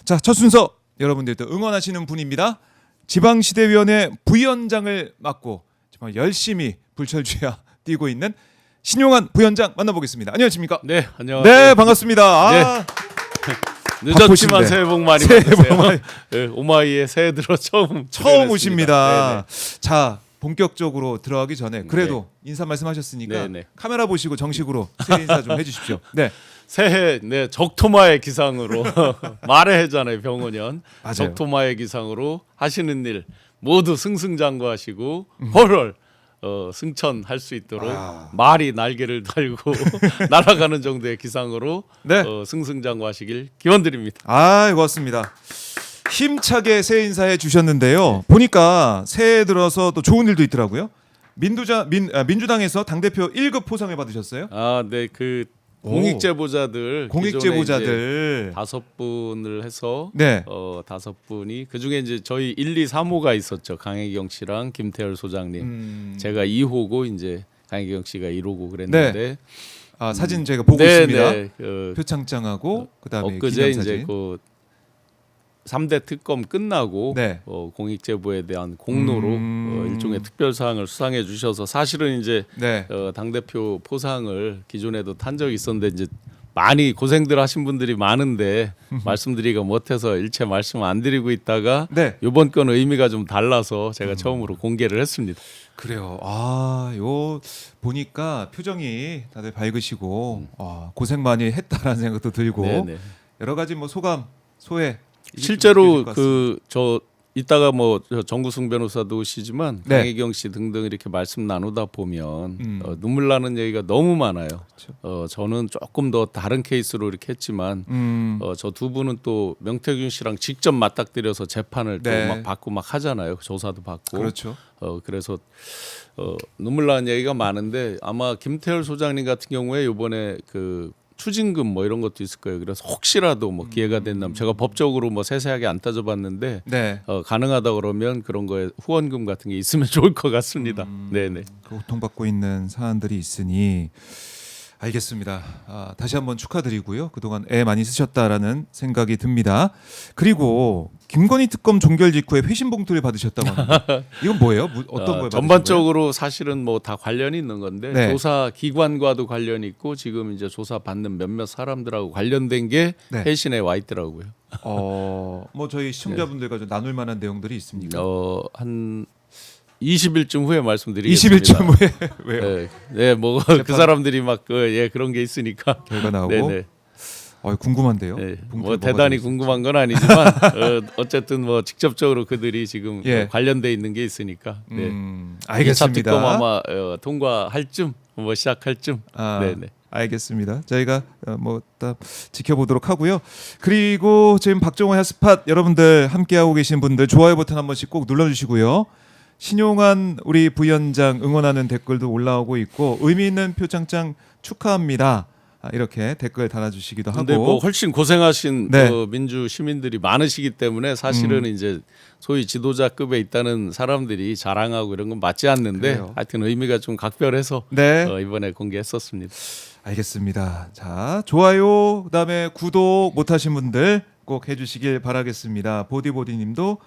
자, 첫 순서 여러분들도 응원하시는 분입니다. 지방시대위원회 부위원장을 맡고 정말 열심히 불철주야 뛰고 있는 신용환 부위원장 만나보겠습니다. 안녕하십니까? 네, 안녕하세요. 네, 반갑습니다. 아, 늦었지만 새해 복 많이 새해 복 받으세요. 많이- 네, 오마이에 새해 들어 처음 오십니다. 네네. 자, 본격적으로 들어가기 전에 그래도 인사 말씀하셨으니까 네네. 카메라 보시고 정식으로 새해 인사 좀 해주십시오. 네, 새해 적토마의 기상으로 말의 해잖아요, 병원연. 맞아요. 적토마의 기상으로 하시는 일 모두 승승장구하시고 헐헐 승천할 수 있도록 아. 말이 날개를 달고 날아가는 정도의 기상으로 네. 승승장구하시길 기원드립니다. 아, 고맙습니다. 힘차게 새해 인사해 주셨는데요. 보니까 새해 들어서 또 좋은 일도 있더라고요. 민주당에서 당대표 1급 포상을 받으셨어요. 아, 네, 그 오. 공익제보자들 공익제보자들. 5분을 해서 네. 5분이 그 중에 이제 저희 1, 2, 3호가 있었죠. 강혜경 씨랑 김태열 소장님. 제가 2호고 이제 강혜경 씨가 1호고 그랬는데 아, 사진 제가 보고 있습니다. 네, 표창장하고 그다음에 엊그제 기념사진. 이제 그 3대 특검 끝나고 네. 공익제보에 대한 공로로 일종의 특별사항을 수상해 주셔서 사실은 이제 네. 당 대표 포상을 기존에도 탄 적이 있었는데 이제 많이 고생들 하신 분들이 많은데 말씀드리기가 못해서 일체 말씀 안 드리고 있다가 네. 이번 건 의미가 좀 달라서 제가 처음으로 공개를 했습니다. 그래요. 아, 요 보니까 표정이 다들 밝으시고 고생 많이 했다라는 생각도 들고 네네. 여러 가지 뭐 소감, 소회 이게 좀 실제로 느껴질 것 같습니다. 그 저 이따가 뭐 정구승 변호사도 오시지만 네. 강혜경 씨 등등 이렇게 말씀 나누다 보면 눈물 나는 얘기가 너무 많아요. 그렇죠. 저는 조금 더 다른 케이스로 이렇게 했지만 저 두 분은 또 명태균 씨랑 직접 맞닥뜨려서 재판을 네. 또 막 받고 막 하잖아요. 조사도 받고. 그렇죠. 그래서 눈물 나는 얘기가 많은데 아마 김태열 소장님 같은 경우에 이번에 그 추징금 뭐 이런 것도 있을 거예요. 그래서 혹시라도 뭐 기회가 된다면 제가 법적으로 뭐 세세하게 안 따져봤는데 네. 가능하다 그러면 그런 거에 후원금 같은 게 있으면 좋을 것 같습니다. 네네. 고통받고 있는 사안들이 있으니 알겠습니다. 다시 한번 축하드리고요. 그동안 애 많이 쓰셨다라는 생각이 듭니다. 그리고 김건희 특검 종결 직후에 회신 봉투를 받으셨다고 합니다. 이건 뭐예요? 어떤 걸 받으신 거예요? 전반적으로 사실은 뭐 다 관련이 있는 건데 네. 조사 기관과도 관련이 있고 지금 이제 조사 받는 몇몇 사람들하고 관련된 게 네. 회신에 와 있더라고요. 뭐 저희 시청자분들과 좀 나눌 만한 내용들이 있습니까? 한 20일쯤 후에 말씀드리겠습니다. 20일쯤 후에 왜요? 네, 네, 뭐 그 사람들이 막 그런 게 있으니까. 결과 나오고 네네. 궁금한데요. 네, 봉투에 뭐 뭐가 대단히 들어있을지. 궁금한 건 아니지만 어쨌든 뭐 직접적으로 그들이 지금 예. 관련돼 있는 게 있으니까. 네. 2차 알겠습니다. 특검 아마 통과할 쯤, 뭐 시작할 쯤. 네네. 알겠습니다. 저희가 뭐 딱 지켜보도록 하고요. 그리고 지금 박정호 핫스팟 여러분들 함께하고 계신 분들 좋아요 버튼 한 번씩 꼭 눌러주시고요. 신용환 우리 부위원장 응원하는 댓글도 올라오고 있고 의미 있는 표창장 축하합니다. 이렇게 댓글 달아주시기도 하고. 근데 뭐 훨씬 고생하신 네. 민주 시민들이 많으시기 때문에 사실은 이제 소위 지도자급에 있다는 사람들이 자랑하고 이런 건 맞지 않는데 그래요. 하여튼 의미가 좀 각별해서 네. 이번에 공개했었습니다. 알겠습니다. 자, 좋아요, 그다음에 구독 못하신 분들 꼭 해주시길 바라겠습니다. 보디보디님도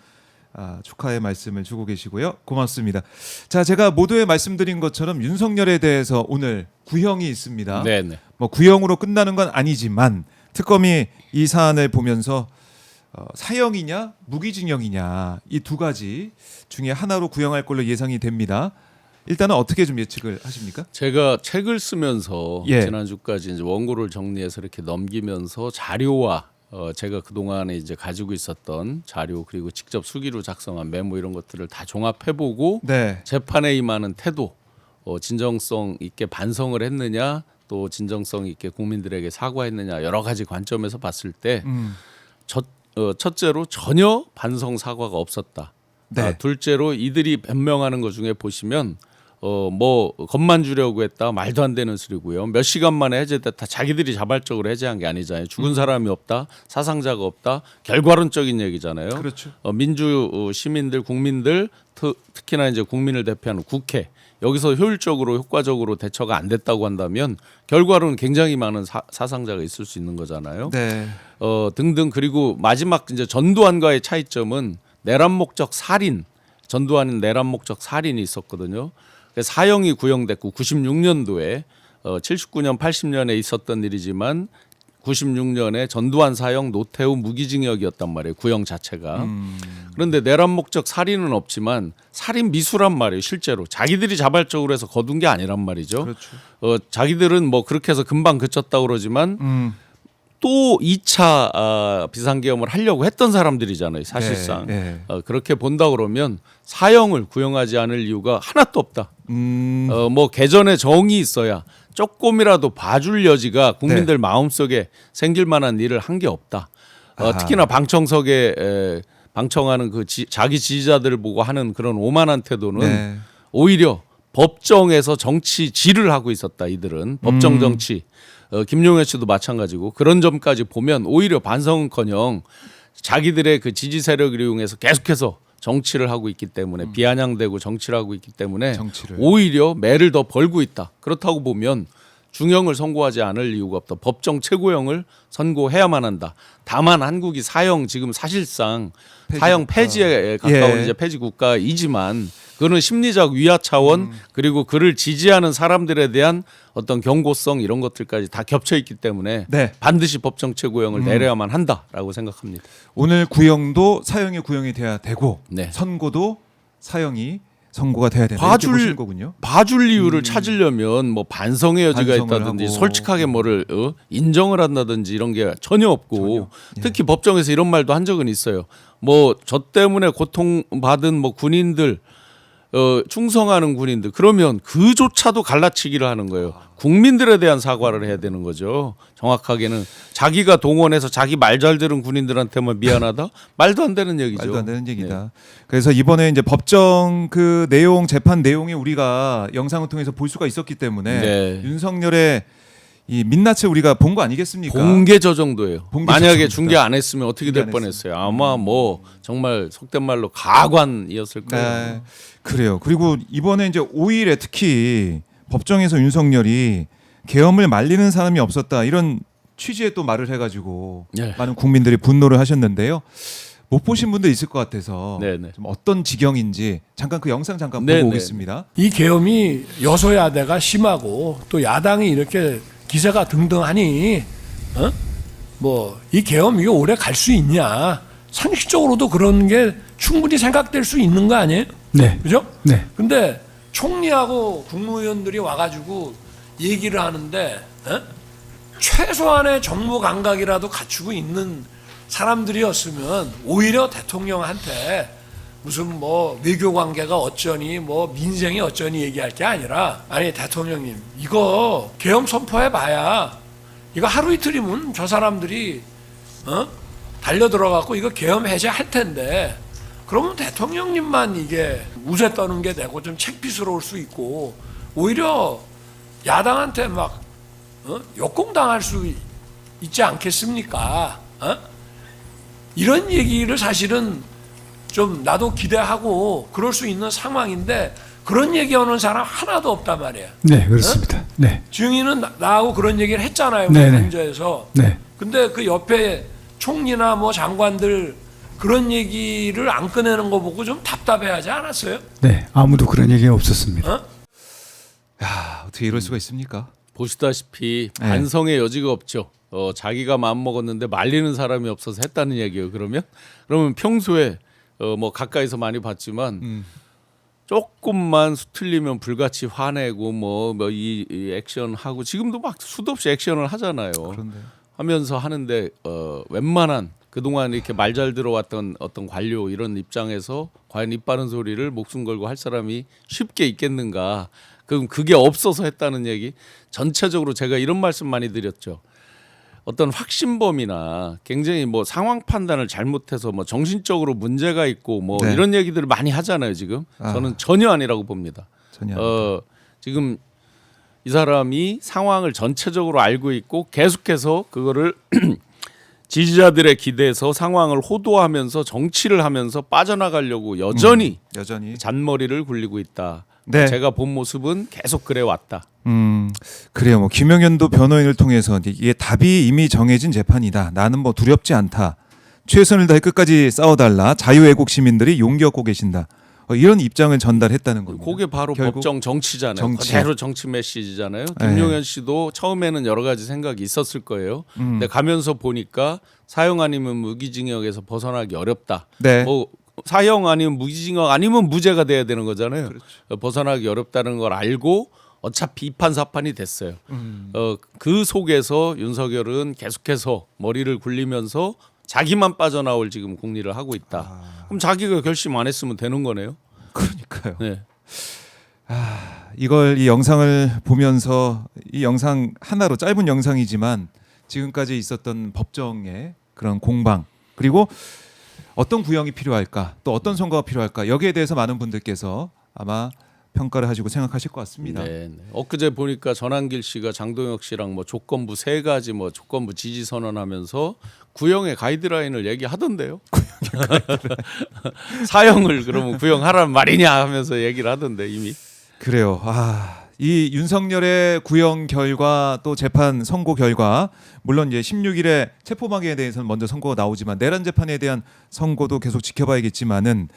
축하의 말씀을 주고 계시고요. 고맙습니다. 자, 제가 모두에 말씀드린 것처럼 윤석열에 대해서 오늘 구형이 있습니다. 네네. 뭐 구형으로 끝나는 건 아니지만 특검이 이 사안을 보면서 사형이냐 무기징역이냐 이 두 가지 중에 하나로 구형할 걸로 예상이 됩니다. 일단은 어떻게 좀 예측을 하십니까? 제가 책을 쓰면서 예. 지난주까지 이제 원고를 정리해서 이렇게 넘기면서 자료와 제가 그 동안에 이제 가지고 있었던 자료 그리고 직접 수기로 작성한 메모 이런 것들을 다 종합해보고 네. 재판에 임하는 태도, 진정성 있게 반성을 했느냐, 또 진정성 있게 국민들에게 사과했느냐 여러 가지 관점에서 봤을 때 첫째로 전혀 반성 사과가 없었다. 네. 둘째로 이들이 변명하는 것 중에 보시면 뭐 겁만 주려고 했다 말도 안 되는 소리고요. 몇 시간 만에 해제됐다 자기들이 자발적으로 해제한 게 아니잖아요. 죽은 사람이 없다, 사상자가 없다, 결과론적인 얘기잖아요. 그렇죠. 민주 시민들, 국민들 특히나 이제 국민을 대표하는 국회 여기서 효율적으로 효과적으로 대처가 안 됐다고 한다면 결과로는 굉장히 많은 사상자가 있을 수 있는 거잖아요. 네. 등등 그리고 마지막 이제 전두환과의 차이점은 내란 목적 살인, 전두환은 내란 목적 살인이 있었거든요. 사형이 구형됐고 96년도에 79년 80년에 있었던 일이지만 96년에 전두환 사형 노태우 무기징역이었단 말이에요. 구형 자체가. 그런데 내란 목적 살인은 없지만 살인 미수란 말이에요. 실제로 자기들이 자발적으로 해서 거둔 게 아니란 말이죠. 그렇죠. 자기들은 뭐 그렇게 해서 금방 그쳤다고 그러지만 또 2차 비상계엄을 하려고 했던 사람들이잖아요. 사실상. 네, 네. 그렇게 본다 그러면 사형을 구형하지 않을 이유가 하나도 없다. 뭐 개전에 정이 있어야 조금이라도 봐줄 여지가 국민들 마음속에 생길 만한 일을 한 게 없다. 특히나 방청석에 방청하는 그 자기 지지자들을 보고 하는 그런 오만한 태도는 오히려 법정에서 정치질을 하고 있었다. 이들은 법정 정치. 김용현 씨도 마찬가지고 그런 점까지 보면 오히려 반성은커녕 자기들의 그 지지 세력을 이용해서 계속해서 정치를 하고 있기 때문에 비아냥대고 정치를 하고 있기 때문에 오히려 매를 더 벌고 있다. 그렇다고 보면 중형을 선고하지 않을 이유가 없다. 법정 최고형을 선고해야만 한다. 다만 한국이 사형 지금 사실상 사형 폐지에 가까운 이제 폐지 국가이지만 그거는 심리적 위화 차원 그리고 그를 지지하는 사람들에 대한 어떤 경고성 이런 것들까지 다 겹쳐 있기 때문에 반드시 법정 최고형을 내려야만 한다라고 생각합니다. 오늘 구형도 사형이 구형이 돼야 되고 선고도 사형이 선고가 돼야 된다. 봐줄 거군요. 봐줄 이유를 찾으려면 뭐 반성의 여지가 있다든지 하고. 솔직하게 뭐를 인정을 한다든지 이런 게 전혀 없고 특히 법정에서 이런 말도 한 적은 있어요. 뭐 저 때문에 고통받은 뭐 군인들 충성하는 군인들 그러면 그조차도 갈라치기를 하는 거예요. 국민들에 대한 사과를 해야 되는 거죠. 정확하게는 자기가 동원해서 자기 말 잘 들은 군인들한테만 미안하다? 말도 안 되는 얘기죠. 말도 안 되는 얘기다. 그래서 이번에 이제 법정 그 내용 재판 내용이 우리가 영상을 통해서 볼 수가 있었기 때문에 윤석열의 이 민낯을 우리가 본 거 아니겠습니까? 본 게 저 정도예요. 만약에 정도다. 중계 안 했으면 어떻게 될 뻔했어요. 아마 뭐 정말 속된 말로 가관이었을 거예요. 네, 그래요. 그리고 이번에 이제 5일에 특히 법정에서 윤석열이 계엄을 말리는 사람이 없었다 이런 취지의 또 말을 해가지고 많은 국민들이 분노를 하셨는데요. 못 보신 분도 있을 것 같아서 좀 어떤 지경인지 잠깐 그 영상 잠깐 보고 오겠습니다. 이 계엄이 여소야대가 심하고 또 야당이 이렇게 기세가 등등하니 뭐 이 계엄 이게 오래 갈 수 있냐? 상식적으로도 그런 게 충분히 생각될 수 있는 거 아니에요? 네. 그죠? 네. 근데 총리하고 국무위원들이 와가지고 얘기를 하는데 최소한의 정무 감각이라도 갖추고 있는 사람들이었으면 오히려 대통령한테 무슨 뭐 외교 관계가 어쩌니 뭐 민생이 어쩌니 얘기할 게 아니라 아니 대통령님 이거 계엄 선포해 봐야 이거 하루 이틀이면 저 사람들이 달려 들어가고 이거 계엄 해제할 텐데 그러면 대통령님만 이게 우세 떠는 게 되고 좀 창피스러울 수 있고 오히려 야당한테 막 역공당할 수 있지 않겠습니까? 이런 얘기를 사실은 좀 나도 기대하고 그럴 수 있는 상황인데 그런 얘기하는 사람 하나도 없단 말이에요. 네, 그렇습니다. 네. 증인은 나하고 그런 얘기를 했잖아요. 현재에서. 네. 근데 그 옆에 총리나 뭐 장관들 그런 얘기를 안 꺼내는 거 보고 좀 답답해하지 않았어요? 네, 아무도 그런 얘기 없었습니다. 야, 어떻게 이럴 수가 있습니까? 보시다시피 반성의 여지가 없죠. 자기가 마음 먹었는데 말리는 사람이 없어서 했다는 얘기예요. 그러면 평소에 뭐 가까이서 많이 봤지만 조금만 수틀리면 불같이 화내고 뭐 이 액션 하고 지금도 막 수도 없이 액션을 하잖아요. 그런데요. 하면서 하는데 웬만한 그동안 이렇게 말 잘 들어왔던 어떤 관료 이런 입장에서 과연 입 바른 소리를 목숨 걸고 할 사람이 쉽게 있겠는가? 그럼 그게 없어서 했다는 얘기. 전체적으로 제가 이런 말씀 많이 드렸죠. 어떤 확신범이나 굉장히 뭐 상황 판단을 잘못해서 뭐 정신적으로 문제가 있고 뭐 이런 얘기들을 많이 하잖아요 지금. 저는 전혀 아니라고 봅니다. 전혀 아니다. 지금 이 사람이 상황을 전체적으로 알고 있고 계속해서 그거를 지지자들의 기대에서 상황을 호도하면서 정치를 하면서 빠져나가려고 여전히 잔머리를 굴리고 있다. 네. 제가 본 모습은 계속 그래 왔다. 그래요. 뭐 김영현도 변호인을 통해서 이게 답이 이미 정해진 재판이다. 나는 뭐 두렵지 않다. 최선을 다해 끝까지 싸워달라. 자유애국 시민들이 용기 얻고 계신다. 이런 입장을 전달했다는 겁니다. 그게 바로 결국 법정 정치잖아요. 정치. 그대로 정치 메시지잖아요. 김용현 씨도 처음에는 여러 가지 생각이 있었을 거예요. 근데 가면서 보니까 사형 아니면 무기징역에서 벗어나기 어렵다. 네. 뭐 사형 아니면 무기징역 아니면 무죄가 돼야 되는 거잖아요. 그렇죠. 벗어나기 어렵다는 걸 알고 어차피 이판사판이 됐어요. 그 속에서 윤석열은 계속해서 머리를 굴리면서 자기만 빠져나올 지금 궁리를 하고 있다. 그럼 자기가 결심 안 했으면 되는 거네요. 그러니까요. 네. 이걸 이 영상을 보면서 이 영상 하나로 짧은 영상이지만 지금까지 있었던 법정의 그런 공방 그리고 어떤 구형이 필요할까 또 어떤 선거가 필요할까 여기에 대해서 많은 분들께서 아마 평가를 하시고 생각하실 것 같습니다. 네. 엊그제 보니까 전한길 씨가 장동혁 씨랑 뭐 조건부 3가지 뭐 조건부 지지 선언하면서 구형의 가이드라인을 얘기하던데요. 사형을 그러면 구형하라는 말이냐 하면서 얘기를 하던데 이미. 그래요. 이 윤석열의 구형 결과 또 재판 선고 결과 물론 이제 16일에 체포방해에 대해서는 먼저 선고가 나오지만 내란 재판에 대한 선고도 계속 지켜봐야겠지만은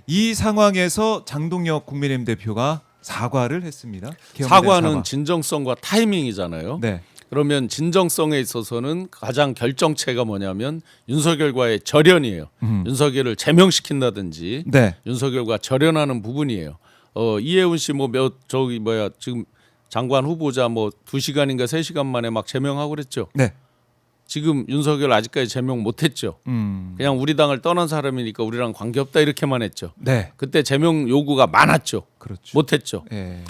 이 상황에서 장동혁 국민의힘 대표가 사과를 했습니다. 사과는 사과. 진정성과 타이밍이잖아요. 네. 그러면 진정성에 있어서는 가장 결정체가 뭐냐면 윤석열과의 절연이에요. 윤석열을 제명시킨다든지 네. 윤석열과 절연하는 부분이에요. 이해운 씨 뭐 지금 장관 후보자 뭐 2시간인가 3시간 만에 막 제명하고 그랬죠. 네. 지금 윤석열 아직까지 제명 못했죠. 그냥 우리 당을 떠난 사람이니까 우리랑 관계없다 이렇게만 했죠. 네. 그때 제명 요구가 많았죠. 그렇죠. 못했죠. 예.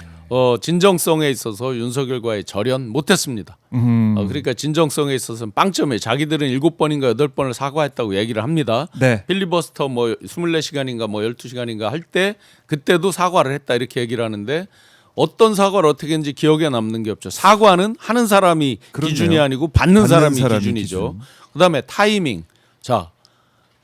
진정성에 있어서 윤석열과의 절연 못했습니다. 그러니까 진정성에 있어서는 빵점이에요. 자기들은 7번인가 8번을 사과했다고 얘기를 합니다. 네. 필리버스터 뭐 24시간인가 뭐 12시간인가 할 때 그때도 사과를 했다 이렇게 얘기를 하는데 어떤 사과를 어떻게 했는지 기억에 남는 게 없죠. 사과는 하는 사람이 그렇네요. 기준이 아니고 받는 사람이 사람이 기준이죠. 기준. 그다음에 타이밍. 자,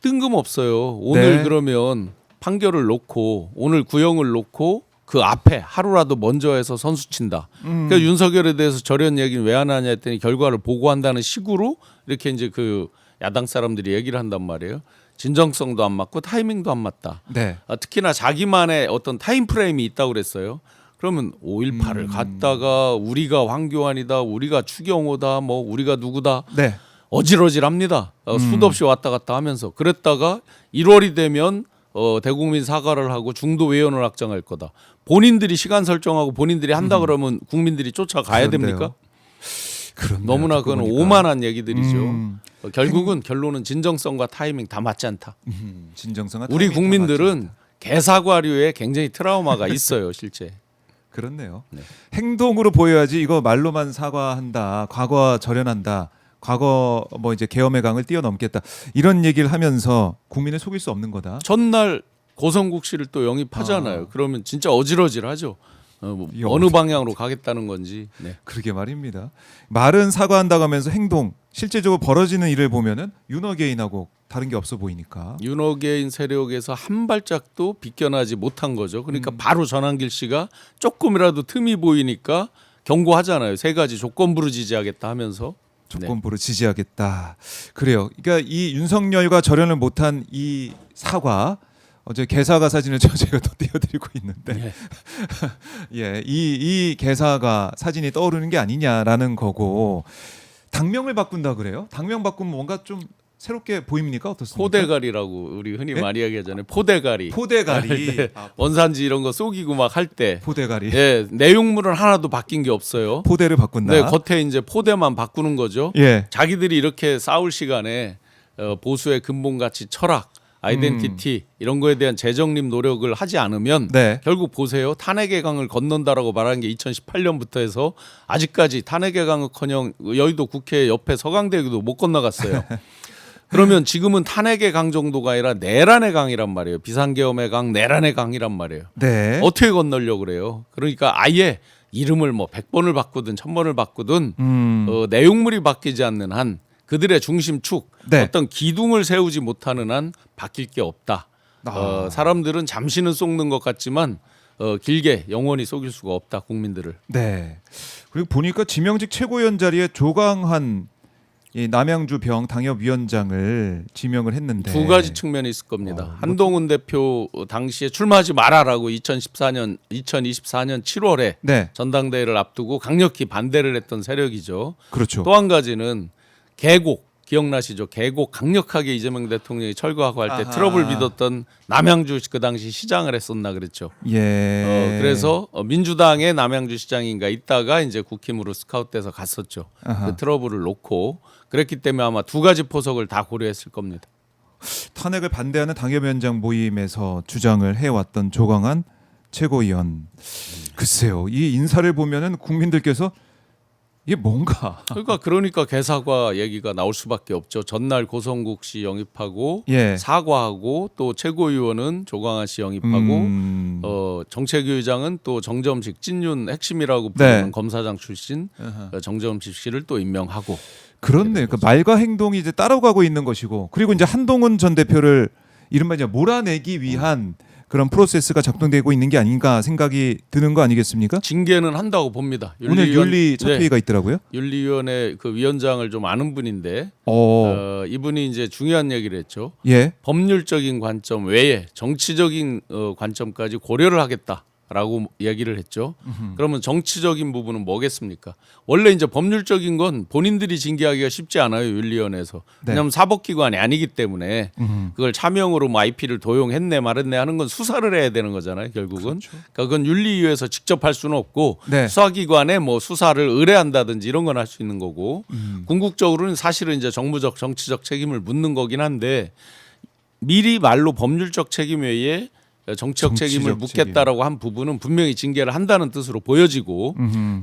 뜬금없어요. 오늘 네. 그러면 판결을 놓고 오늘 구형을 놓고 그 앞에 하루라도 먼저 해서 선수 친다. 그러니까 윤석열에 대해서 절연 얘기는 왜 안 하냐 했더니 결과를 보고한다는 식으로 이렇게 이제 그 야당 사람들이 얘기를 한단 말이에요. 진정성도 안 맞고 타이밍도 안 맞다. 네. 특히나 자기만의 어떤 타임 프레임이 있다고 그랬어요. 그러면 5.18을 갔다가 우리가 황교안이다, 우리가 추경호다, 뭐 우리가 누구다 네. 어질어질합니다. 수도 없이 왔다 갔다 하면서 그랬다가 1월이 되면 대국민 사과를 하고 중도 외연을 확정할 거다. 본인들이 시간 설정하고 본인들이 한다 그러면 국민들이 쫓아가야 그런데요. 됩니까? 그렇네요. 너무나 듣고 그건 보니까. 오만한 얘기들이죠. 결국은 결론은 진정성과 타이밍 다 맞지 않다. 진정성과 우리 타이밍이 다 맞지 국민들은 않다. 개사과류에 굉장히 트라우마가 있어요, 실제. 그렇네요. 네. 행동으로 보여야지 이거 말로만 사과한다. 과거 절연한다. 과거 뭐 이제 계엄의 강을 뛰어넘겠다. 이런 얘기를 하면서 국민을 속일 수 없는 거다. 전날 고성국 씨를 또 영입하잖아요. 그러면 진짜 어질어질하죠. 이게 어느 방향으로 가겠다는 건지. 네. 그러게 말입니다. 말은 사과한다고 하면서 행동 실제적으로 벌어지는 일을 보면은 윤어게인하고 다른 게 없어 보이니까. 윤호개인 세력에서 한 발짝도 비껴나지 못한 거죠. 그러니까 바로 전한길 씨가 조금이라도 틈이 보이니까 경고하잖아요. 3가지 조건부로 지지하겠다 하면서. 조건부로 지지하겠다. 그래요. 그러니까 이 윤석열과 절연을 못한 이 사과 어제 개사가 사진을 제가 또 띄워드리고 있는데 네. 예, 이 개사가 사진이 떠오르는 게 아니냐라는 거고 당명을 바꾼다 그래요? 당명 바꾸면 뭔가 좀 새롭게 보입니까? 어떻습니까? 포대가리라고 우리 흔히 네? 많이 이야기하잖아요. 포대가리. 포대가리. 네. 원산지 이런 거 쏘기고 막 할 때. 포대가리. 예, 내용물은 하나도 바뀐 게 없어요. 포대를 바꾼다. 네, 겉에 이제 포대만 바꾸는 거죠. 예. 자기들이 이렇게 싸울 시간에 보수의 근본 가치, 철학, 아이덴티티 이런 거에 대한 재정립 노력을 하지 않으면 네. 결국 보세요. 탄핵의 강을 건넌다라고 말하는 게 2018년부터 해서 아직까지 탄핵의 강을커녕 여의도 국회 옆에 서강대교도 못 건너갔어요. 그러면 지금은 탄핵의 강 정도가 아니라 내란의 강이란 말이에요. 비상계엄의 강, 내란의 강이란 말이에요. 네. 어떻게 건너려고 그래요? 그러니까 아예 이름을 뭐 100번을 바꾸든 1000번을 바꾸든 내용물이 바뀌지 않는 한 그들의 중심축 네. 어떤 기둥을 세우지 못하는 한 바뀔 게 없다. 사람들은 잠시는 속는 것 같지만 길게 영원히 속일 수가 없다 국민들을. 네. 그리고 보니까 지명직 최고위원 자리에 조강한 이 남양주 병 당협위원장을 지명을 했는데 두 가지 측면이 있을 겁니다. 한동훈 대표 당시에 출마하지 말아라고 2024년 7월에 네. 전당대회를 앞두고 강력히 반대를 했던 세력이죠. 그렇죠. 또 한 가지는 계곡 기억나시죠? 계곡 강력하게 이재명 대통령이 철거하고 할 때 아하. 트러블 빚었던 남양주 그 당시 시장을 했었나 그랬죠. 예. 그래서 민주당의 남양주 시장인가 있다가 이제 국힘으로 스카웃돼서 갔었죠. 아하. 그 트러블을 놓고 그랬기 때문에 아마 두 가지 포석을 다 고려했을 겁니다. 탄핵을 반대하는 당협위원장 모임에서 주장을 해왔던 조광한 최고위원. 글쎄요, 이 인사를 보면은 국민들께서 이게 뭔가. 그러니까 개사과 얘기가 나올 수밖에 없죠. 전날 고성국 씨 영입하고 예. 사과하고 또 최고위원은 조광한 씨 영입하고 정책위의장은 또 정점식 찐윤 핵심이라고 부르는 네. 검사장 출신 정점식 씨를 또 임명하고. 그렇네. 그 말과 행동이 이제 따라가고 있는 것이고, 그리고 이제 한동훈 전 대표를 이른바 이제 몰아내기 위한 그런 프로세스가 작동되고 있는 게 아닌가 생각이 드는 거 아니겠습니까? 징계는 한다고 봅니다. 오늘 윤리 첫 네, 회의가 있더라고요. 윤리위원회 그 위원장을 좀 아는 분인데 이분이 이제 중요한 얘기를 했죠. 예. 법률적인 관점 외에 정치적인 관점까지 고려를 하겠다라고 얘기를 했죠. 그러면 정치적인 부분은 뭐겠습니까? 원래 이제 법률적인 건 본인들이 징계하기가 쉽지 않아요. 윤리위원회에서. 네. 왜냐하면 사법기관이 아니기 때문에 그걸 차명으로 뭐 IP를 도용했네 말했네 하는 건 수사를 해야 되는 거잖아요. 결국은. 그러니까 그건 윤리위에서 직접 할 수는 없고 네. 수사기관에 뭐 수사를 의뢰한다든지 이런 건 할 수 있는 거고 궁극적으로는 사실은 이제 정무적 정치적 책임을 묻는 거긴 한데 미리 말로 법률적 책임 외에 정치적 책임을 묻겠다라고 한 부분은 분명히 징계를 한다는 뜻으로 보여지고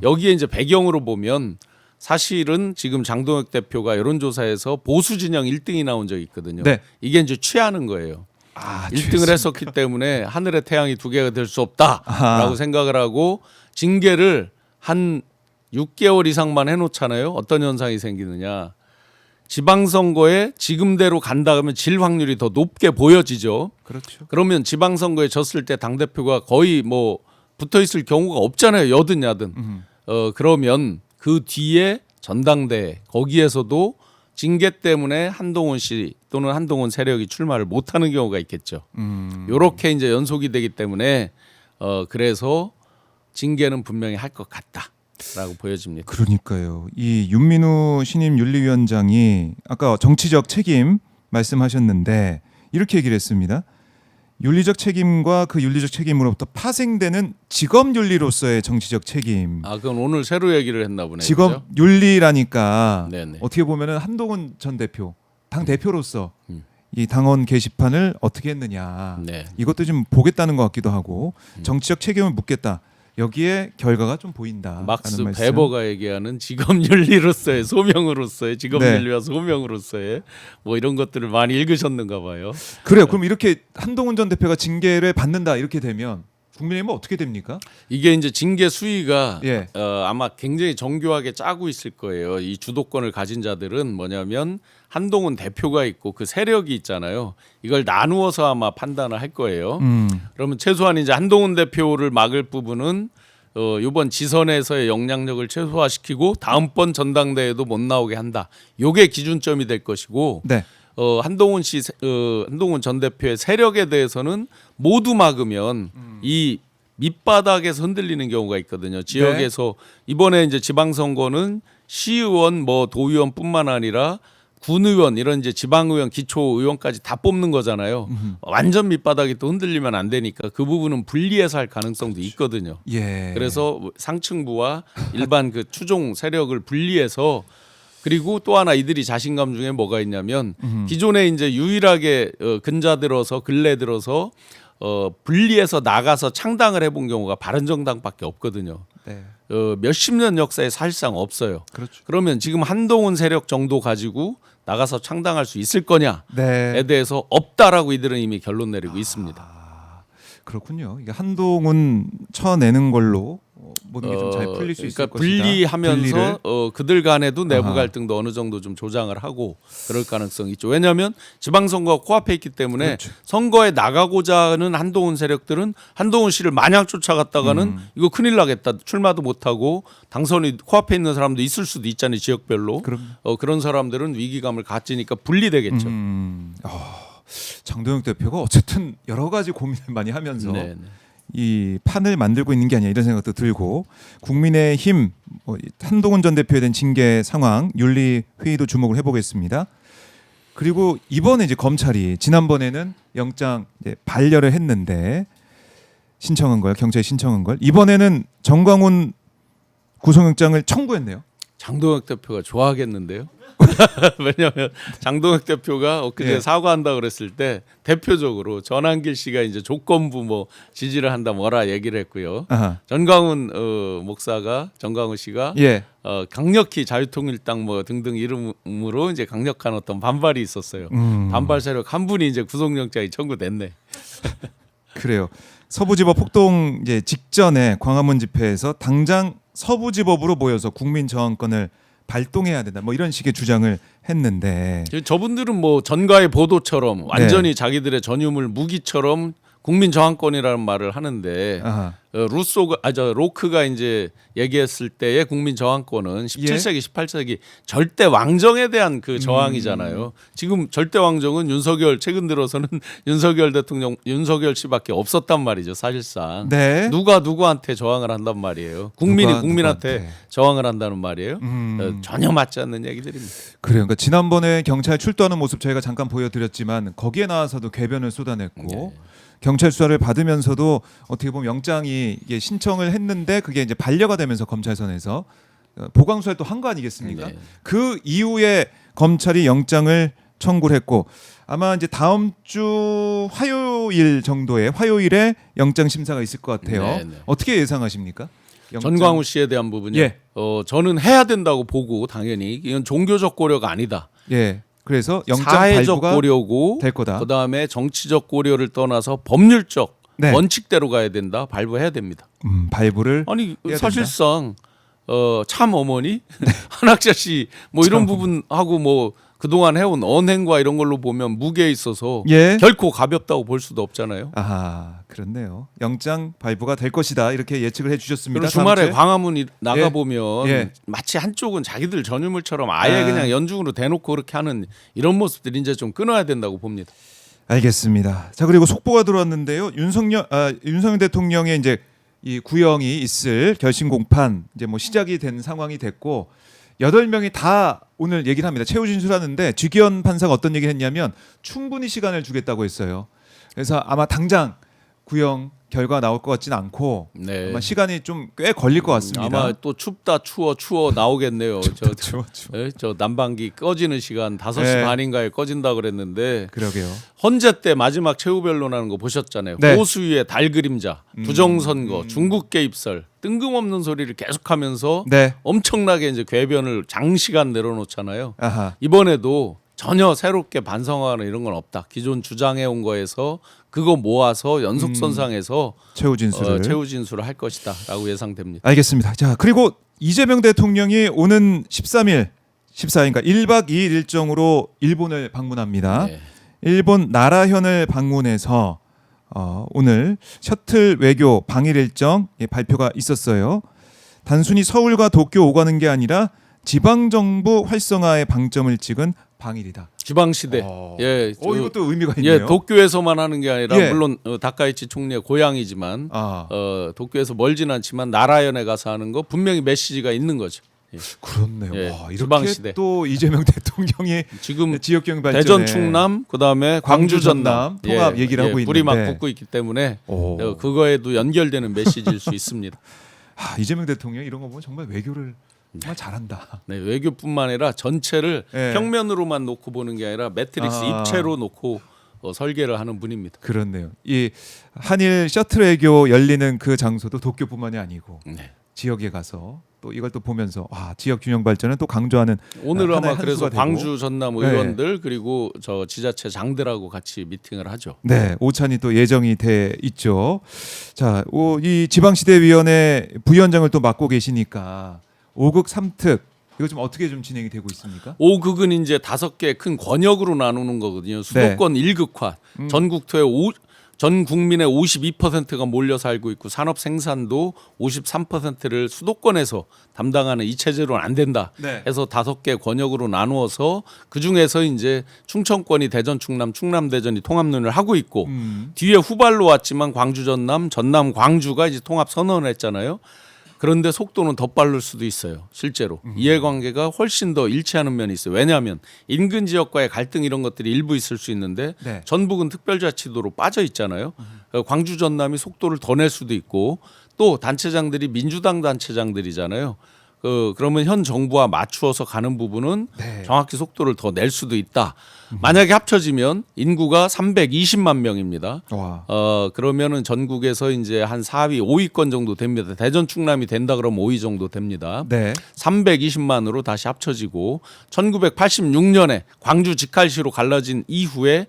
여기에 이제 배경으로 보면 사실은 지금 장동혁 대표가 여론조사에서 보수 진영 1등이 나온 적이 있거든요. 네. 이게 이제 취하는 거예요. 1등을 했었기 때문에 하늘의 태양이 두 개가 될 수 없다라고 생각을 하고 징계를 한 6개월 이상만 해놓잖아요. 어떤 현상이 생기느냐. 지방선거에 지금대로 간다 그러면 질 확률이 더 높게 보여지죠. 그렇죠. 그러면 지방선거에 졌을 때 당대표가 거의 뭐 붙어 있을 경우가 없잖아요. 여든 야든. 그러면 그 뒤에 전당대회 거기에서도 징계 때문에 한동훈 씨 또는 한동훈 세력이 출마를 못하는 경우가 있겠죠. 이렇게 이제 연속이 되기 때문에 그래서 징계는 분명히 할 것 같다라고 보여집니다. 그러니까요. 이 윤민우 신임 윤리위원장이 아까 정치적 책임 말씀하셨는데 이렇게 얘기를 했습니다. 윤리적 책임과 그 윤리적 책임으로부터 파생되는 직업 윤리로서의 정치적 책임. 그건 오늘 새로 얘기를 했나 보네요. 직업 그죠? 윤리라니까 네네. 어떻게 보면은 한동훈 전 대표 당 대표로서 이 당원 게시판을 어떻게 했느냐 네. 이것도 좀 보겠다는 것 같기도 하고 정치적 책임을 묻겠다. 여기에 결과가 좀 보인다. 막스 베버가 얘기하는 직업 윤리로서의 소명으로서의 직업 네. 윤리와 소명으로서의 뭐 이런 것들을 많이 읽으셨는가 봐요. 그래요. 그럼 이렇게 한동훈 전 대표가 징계를 받는다 이렇게 되면 국민의힘은 어떻게 됩니까? 이게 이제 징계 수위가 예. 아마 굉장히 정교하게 짜고 있을 거예요. 이 주도권을 가진 자들은 뭐냐면 한동훈 대표가 있고 그 세력이 있잖아요. 이걸 나누어서 아마 판단을 할 거예요. 그러면 최소한 이제 한동훈 대표를 막을 부분은 이번 지선에서의 영향력을 최소화시키고 다음번 전당대회도 못 나오게 한다. 요게 기준점이 될 것이고 네. 한동훈 전 대표의 세력에 대해서는 모두 막으면 이 밑바닥에서 흔들리는 경우가 있거든요. 지역에서 이번에 이제 지방선거는 시의원, 뭐 도의원뿐만 아니라 군의원 이런 이제 지방의원, 기초의원까지 다 뽑는 거잖아요. 완전 밑바닥이 또 흔들리면 안 되니까 그 부분은 분리해서 할 가능성도 있거든요. 예. 그래서 상층부와 일반 그 추종 세력을 분리해서 그리고 또 하나 이들이 자신감 중에 뭐가 있냐면 기존에 이제 유일하게 근래 들어서 분리해서 나가서 창당을 해본 경우가 바른정당밖에 없거든요. 네. 몇십 년 역사에 사실상 없어요. 그렇죠. 그러면 지금 한동훈 세력 정도 가지고 나가서 창당할 수 있을 거냐에 네. 대해서 없다라고 이들은 이미 결론 내리고 있습니다. 그렇군요. 이게 한동훈 쳐내는 걸로 모든 게 좀 잘 풀릴 수 있을 그러니까 것이다. 분리하면서 분리를. 그들 간에도 내부 아하. 갈등도 어느 정도 좀 조장을 하고 그럴 가능성이 있죠. 왜냐하면 지방선거가 코앞에 있기 때문에 그렇죠. 선거에 나가고자 하는 한동훈 세력들은 한동훈 씨를 마냥 쫓아갔다가는 이거 큰일 나겠다. 출마도 못하고 당선이 코앞에 있는 사람도 있을 수도 있잖아요. 지역별로. 그럼. 그런 사람들은 위기감을 가지니까 분리되겠죠. 장동영 대표가 어쨌든 여러 가지 고민을 많이 하면서 네, 네. 이 판을 만들고 있는 게 아니냐 이런 생각도 들고 국민의힘 한동훈 전 대표에 대한 징계 상황 윤리 회의도 주목을 해보겠습니다. 그리고 이번에 이제 검찰이 지난번에는 영장 이제 반려를 했는데 신청한 걸 경찰에 신청한 걸 이번에는 정광훈 구속영장을 청구했네요. 장동혁 대표가 좋아하겠는데요. 왜냐하면 장동혁 대표가 엊그제 예. 사과한다 그랬을 때 대표적으로 전한길 씨가 이제 조건부 뭐 지지를 한다 뭐라 얘기를 했고요. 아하. 전광훈 정광훈 씨가 예. 강력히 자유통일당 뭐 등등 이름으로 이제 강력한 어떤 반발이 있었어요. 반발 세력 한 분이 이제 구속영장이 청구됐네. 그래요. 서부지법 폭동 이제 직전에 광화문 집회에서 당장 서부지법으로 모여서 국민 저항권을 발동해야 된다. 뭐 이런 식의 주장을 했는데 저분들은 뭐 전가의 보도처럼 완전히 자기들의 전유물 무기처럼 국민 저항권이라는 말을 하는데 아하. 로크가 이제 얘기했을 때의 국민 저항권은 17세기, 18세기 절대 왕정에 대한 그 저항이잖아요. 지금 절대 왕정은 최근 들어서는 윤석열 씨밖에 없었단 말이죠, 사실상. 네. 누가 누구한테 저항을 한단 말이에요. 국민이 누가 국민한테 누구한테. 저항을 한다는 말이에요. 전혀 맞지 않는 얘기들입니다. 그래요. 그러니까 지난번에 경찰 출두하는 모습 저희가 잠깐 보여드렸지만 거기에 나와서도 궤변을 쏟아냈고 네. 경찰 수사를 받으면서도 어떻게 보면 영장이 이게 신청을 했는데 그게 이제 반려가 되면서 검찰선에서 보강 수사를 또 한 거 아니겠습니까? 네. 그 이후에 검찰이 영장을 청구를 했고 아마 이제 다음 주 화요일에 영장 심사가 있을 것 같아요. 네, 네. 어떻게 예상하십니까? 영장. 전광훈 씨에 대한 부분요. 예. 저는 해야 된다고 보고 당연히 이건 종교적 고려가 아니다. 예. 그래서 영장 사회적 발부가 고려고 될 거다. 그다음에 정치적 고려를 떠나서 법률적 네. 원칙대로 가야 된다. 발부해야 됩니다. 발부를 아니 해야 사실상 참 어머니 한학자 씨 뭐 이런 부분하고 뭐 그동안 해온 언행과 이런 걸로 보면 무게에 있어서 예. 결코 가볍다고 볼 수도 없잖아요. 아하, 그렇네요. 영장 발부가 될 것이다 이렇게 예측을 해주셨습니다. 그리고 주말에 다음 주에. 광화문 나가 보면 예. 마치 한쪽은 자기들 전유물처럼 아예 아. 그냥 연중으로 대놓고 그렇게 하는 이런 모습들 이제 좀 끊어야 된다고 봅니다. 알겠습니다. 자 그리고 속보가 들어왔는데요. 윤석열 대통령의 이제 이 구형이 있을 결심 공판 이제 뭐 시작이 된 상황이 됐고 8명이 다 오늘 얘기를 합니다. 최후 진술하는데 주기현 판사가 어떤 얘기를 했냐면 충분히 시간을 주겠다고 했어요. 그래서 아마 당장 구형 결과 나올 것 같지는 않고 네. 아마 시간이 좀 꽤 걸릴 것 같습니다. 아마 또 춥다 추워 나오겠네요. 추워. 저 난방기 꺼지는 시간 5시 네. 반인가에 꺼진다 그랬는데 그러게요. 헌재 때 마지막 최후 변론하는 거 보셨잖아요. 네. 호수위의 달 그림자, 부정선거, 중국 개입설 뜬금없는 소리를 계속하면서 네. 엄청나게 이제 궤변을 장시간 내려놓잖아요. 아하. 이번에도 전혀 새롭게 반성하는 이런 건 없다. 기존 주장해 온 거에서 그거 모아서 연속선상에서 최후 진술을. 최후 진술을 할 것이다라고 예상됩니다. 알겠습니다. 자 그리고 이재명 대통령이 오는 13일, 14일인가 1박 2일 일정으로 일본을 방문합니다. 네. 일본 나라현을 방문해서 오늘 셔틀 외교 방일 일정 발표가 있었어요. 단순히 서울과 도쿄 오가는 게 아니라 지방 정부 활성화에 방점을 찍은 방일이다. 지방시대. 예, 이것도 의미가 있네요. 예, 도쿄에서만 하는 게 아니라 예. 물론 다카이치 총리의 고향이지만 도쿄에서 멀진 않지만 나라현에 가서 하는 거 분명히 메시지가 있는 거죠. 예. 그렇네요. 예, 와, 이렇게 지방시대. 또 이제명 대통령이 지금 지역 경영 발전에 대전 충남 그다음에 광주 전남 통합 얘기를 하고 불이 막 있는데. 붙고 있기 때문에 오. 그거에도 연결되는 메시지일 수 있습니다. 이재명 대통령 이런 거 보면 정말 외교를 정말 잘한다. 네, 외교뿐만 아니라 전체를 예. 평면으로만 놓고 보는 게 아니라 매트릭스 입체로 놓고 설계를 하는 분입니다. 그렇네요. 이 한일 셔틀 외교 열리는 그 장소도 도쿄뿐만이 아니고 네. 지역에 가서 또 이걸 또 보면서 지역 균형 발전을 또 강조하는 오늘 하나의 아마 그래서 한 수가 되고. 광주 전남 의원들 그리고 저 지자체 장들하고 같이 미팅을 하죠. 네, 오찬이 또 예정이 돼 있죠. 자, 이 지방시대위원회 부위원장을 또 맡고 계시니까 5극 3특 이거 좀 어떻게 좀 진행이 되고 있습니까? 5극은 이제 5개 큰 권역으로 나누는 거거든요. 수도권 1극화. 전 국민의 52%가 몰려 살고 있고 산업 생산도 53%를 수도권에서 담당하는 이 체제로는 안 된다. 네. 해서 5개 권역으로 나누어서 그 중에서 이제 충청권이 대전 충남, 충남 대전이 통합론을 하고 있고 뒤에 후발로 왔지만 광주 전남, 전남 광주가 이제 통합 선언을 했잖아요. 그런데 속도는 더 빠를 수도 있어요. 실제로 이해관계가 훨씬 더 일치하는 면이 있어요. 왜냐하면 인근 지역과의 갈등 이런 것들이 일부 있을 수 있는데 네. 전북은 특별자치도로 빠져 있잖아요. 광주 전남이 속도를 더 낼 수도 있고 또 단체장들이 민주당 단체장들이잖아요. 그러면 현 정부와 맞추어서 가는 부분은 네. 정확히 속도를 더 낼 수도 있다. 만약에 합쳐지면 인구가 320만 명입니다. 와. 그러면은 전국에서 이제 한 4위, 5위권 정도 됩니다. 대전 충남이 된다 그러면 5위 정도 됩니다. 네. 320만으로 다시 합쳐지고 1986년에 광주 직할시로 갈라진 이후에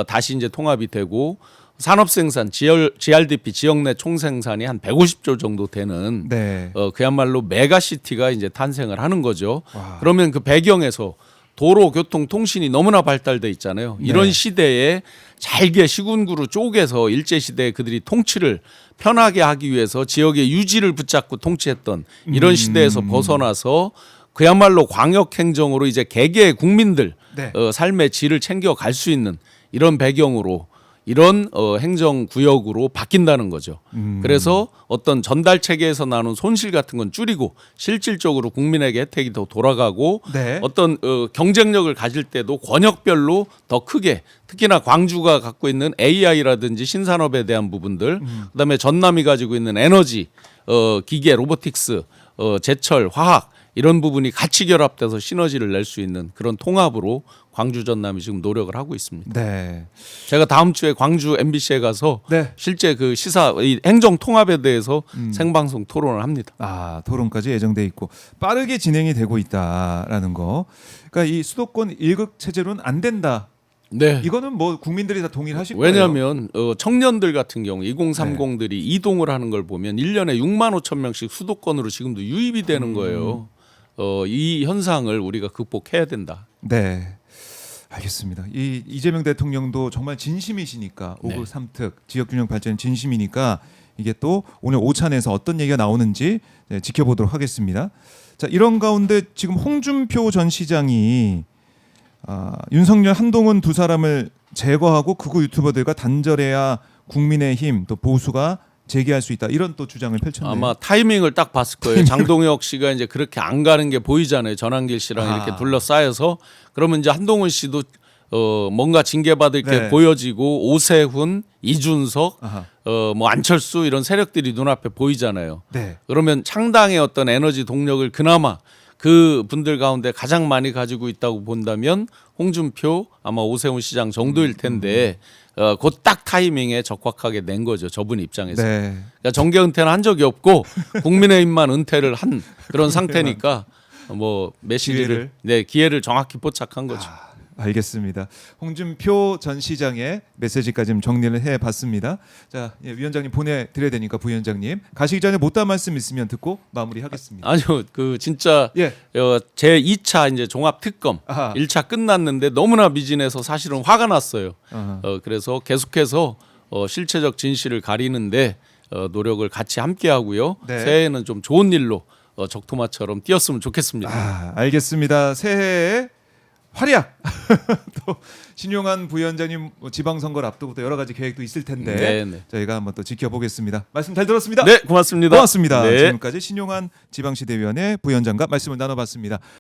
다시 이제 통합이 되고 산업생산 GRDP 지역 내 총생산이 한 150조 정도 되는 네. 그야말로 메가시티가 이제 탄생을 하는 거죠. 와. 그러면 그 배경에서 도로, 교통, 통신이 너무나 발달돼 있잖아요. 이런 네. 시대에 잘게 시군구로 쪼개서 일제 시대에 그들이 통치를 편하게 하기 위해서 지역의 유지를 붙잡고 통치했던 이런 시대에서 벗어나서 그야말로 광역 행정으로 이제 개개의 국민들 네. 삶의 질을 챙겨 갈 수 있는 이런 배경으로 이런 행정 구역으로 바뀐다는 거죠. 그래서 어떤 전달 체계에서 나눈 손실 같은 건 줄이고 실질적으로 국민에게 혜택이 더 돌아가고 네. 어떤 경쟁력을 가질 때도 권역별로 더 크게 특히나 광주가 갖고 있는 AI라든지 신산업에 대한 부분들 그다음에 전남이 가지고 있는 에너지, 기계, 로보틱스, 제철, 화학 이런 부분이 같이 결합돼서 시너지를 낼 수 있는 그런 통합으로 광주 전남이 지금 노력을 하고 있습니다. 네. 제가 다음 주에 광주 MBC에 가서 네. 실제 그 이 행정 통합에 대해서 생방송 토론을 합니다. 토론까지 예정돼 있고 빠르게 진행이 되고 있다라는 거. 그러니까 이 수도권 1극 체제로는 안 된다. 네. 이거는 뭐 국민들이 다 동의하실 거예요. 왜냐하면 청년들 같은 경우 2030들이 이동을 하는 걸 보면 1년에 6만 5천 명씩 수도권으로 지금도 유입이 되는 거예요. 이 현상을 우리가 극복해야 된다. 네. 알겠습니다. 이재명 대통령도 정말 진심이시니까 5극 3특 지역 균형 발전 진심이니까 이게 또 오늘 오찬에서 어떤 얘기가 나오는지 지켜보도록 하겠습니다. 자, 이런 가운데 지금 홍준표 전 시장이 윤석열, 한동훈 두 사람을 제거하고 극우 유튜버들과 단절해야 국민의힘 또 보수가 재개할 수 있다 이런 또 주장을 펼쳤네요. 아마 타이밍을 딱 봤을 거예요. 장동혁 씨가 이제 그렇게 안 가는 게 보이잖아요. 전한길 씨랑 이렇게 둘러싸여서 그러면 이제 한동훈 씨도 뭔가 징계받을 게 네. 보여지고 오세훈, 이준석, 아하. 뭐 안철수 이런 세력들이 눈앞에 보이잖아요. 네. 그러면 창당의 어떤 에너지 동력을 그나마 그 분들 가운데 가장 많이 가지고 있다고 본다면 홍준표 아마 오세훈 시장 정도일 텐데 그 딱 타이밍에 적확하게 낸 거죠. 저분 입장에서. 네. 그러니까 정계 은퇴는 한 적이 없고 국민의힘만 은퇴를 한 그런 상태니까 뭐 메시지를 기회를 정확히 포착한 거죠. 알겠습니다. 홍준표 전 시장의 메시지까지 좀 정리를 해봤습니다. 자, 위원장님 보내드려야 되니까 부위원장님 가시기 전에 못다한 말씀 있으면 듣고 마무리하겠습니다. 아니요, 그 진짜 예. 제 2차 이제 종합 특검 아하. 1차 끝났는데 너무나 미진해서 사실은 화가 났어요. 아하. 그래서 계속해서 실체적 진실을 가리는데 노력을 같이 함께 하고요. 네. 새해에는 좀 좋은 일로 적토마처럼 뛰었으면 좋겠습니다. 알겠습니다. 새해에 활약 또 신용환 부위원장님 지방선거를 앞두고 또 여러 가지 계획도 있을 텐데 네네. 저희가 한번 또 지켜보겠습니다. 말씀 잘 들었습니다. 네, 고맙습니다. 고맙습니다. 네. 지금까지 신용환 지방시대위원회 부위원장과 말씀을 나눠봤습니다.